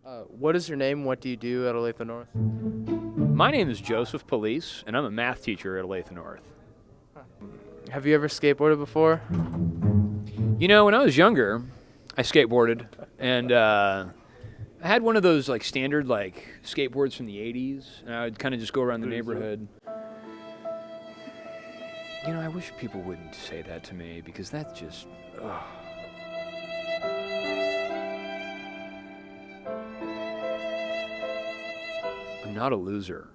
What is your name? What do you do at Olathe North? My name is Joseph Polise, and I'm a math teacher at Olathe North. Have you ever skateboarded before? You know, when I was younger, I skateboarded, and I had one of those like standard like skateboards from the '80s, and I would kind of just go around the neighborhood. You know, I wish people wouldn't say that to me because that's just. Ugh. I'm not a loser.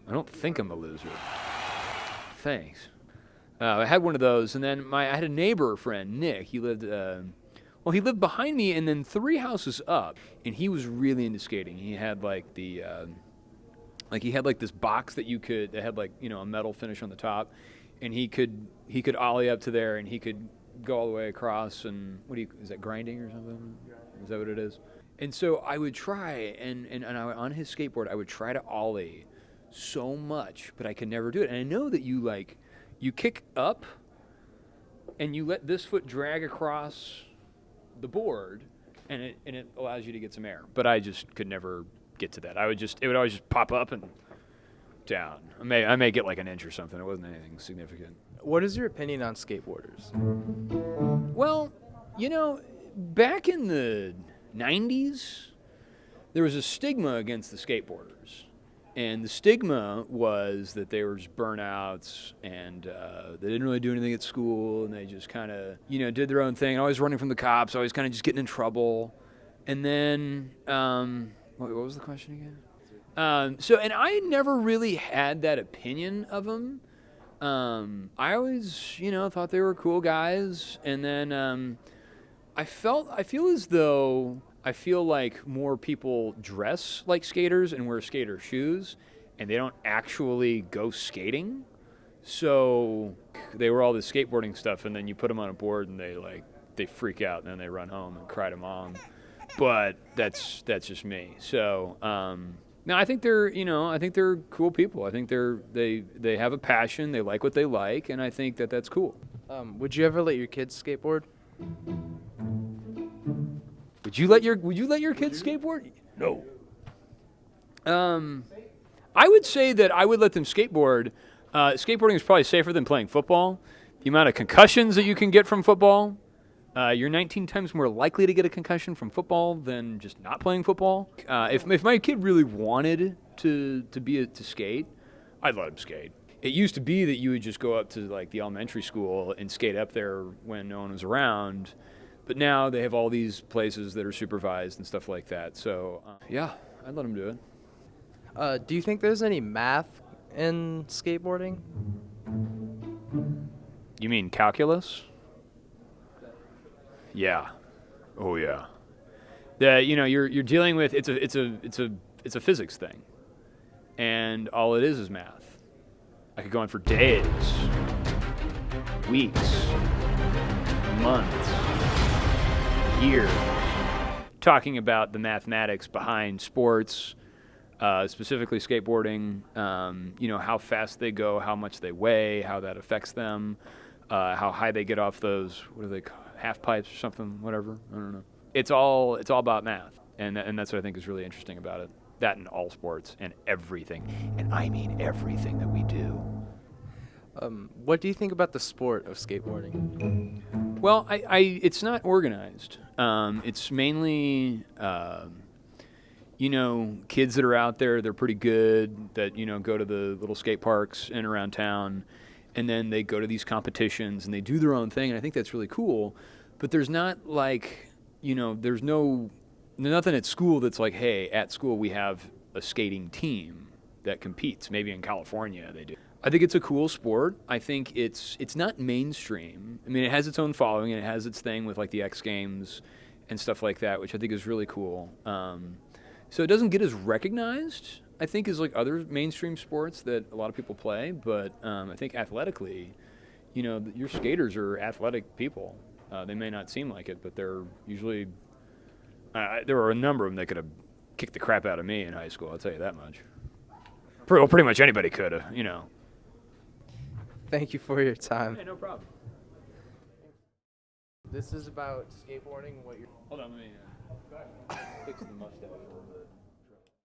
I don't think I'm a loser. Thanks. I had one of those, and then I had a neighbor friend, Nick. He lived, he lived behind me, and then 3 houses up, and he was really into skating. He had like he had like this box that that had like a metal finish on the top, and he could ollie up to there, and he could go all the way across. And is that grinding or something? Is that what it is? And so I would try, on his skateboard, I would try to ollie so much, but I could never do it. And I know that you kick up and you let this foot drag across the board, and it allows you to get some air. But I just could never get to that. It would always just pop up and down. I may get like an inch or something. It wasn't anything significant. What is your opinion on skateboarders? Well, back in the 90s, there was a stigma against the skateboarders. And the stigma was that they were just burnouts, and they didn't really do anything at school, and they just kind of, did their own thing, always running from the cops, always kind of just getting in trouble. And then, what was the question again? And I never really had that opinion of them. I always, thought they were cool guys. And then I feel like more people dress like skaters and wear skater shoes, and they don't actually go skating. So they wear all this skateboarding stuff, and then you put them on a board, and they freak out, and then they run home and cry to mom. But that's just me. So no, I think they're cool people. I think they have a passion. They like what they like, and I think that's cool. Would you ever let your kids skateboard? Would you let your kids skateboard? No. I would say that I would let them skateboard. Skateboarding is probably safer than playing football. The amount of concussions that you can get from football, you're 19 times more likely to get a concussion from football than just not playing football. If my kid really wanted to skate, I'd let him skate. It used to be that you would just go up to like the elementary school and skate up there when no one was around. But now they have all these places that are supervised and stuff like that. So, yeah, I'd let them do it. Do you think there's any math in skateboarding? You mean calculus? Yeah. Oh, yeah. You're dealing with it's a physics thing, and all it is math. I could go on for days, weeks, months, years, talking about the mathematics behind sports, specifically skateboarding, how fast they go, how much they weigh, how that affects them, how high they get off those, what are they called, half pipes or something, whatever, I don't know. It's all about math, and that's what I think is really interesting about it. That in all sports and everything, and I mean everything that we do. What do you think about the sport of skateboarding? Well, it's not organized. It's mainly, kids that are out there. They're pretty good. That go to the little skate parks in around town, and then they go to these competitions and they do their own thing. And I think that's really cool. But there's not like, there's nothing at school that's like, hey, at school we have a skating team that competes. Maybe in California they do. I think it's a cool sport. I think it's not mainstream. I mean, it has its own following, and it has its thing with like the X Games and stuff like that, which I think is really cool. So it doesn't get as recognized, I think, as like other mainstream sports that a lot of people play. But I think athletically, your skaters are athletic people. They may not seem like it, but they're usually. There were a number of them that could have kicked the crap out of me in high school. I'll tell you that much. Pretty much anybody could have, Thank you for your time. Hey, no problem. This is about skateboarding. What you're Hold on, let me fix the mustache a little bit.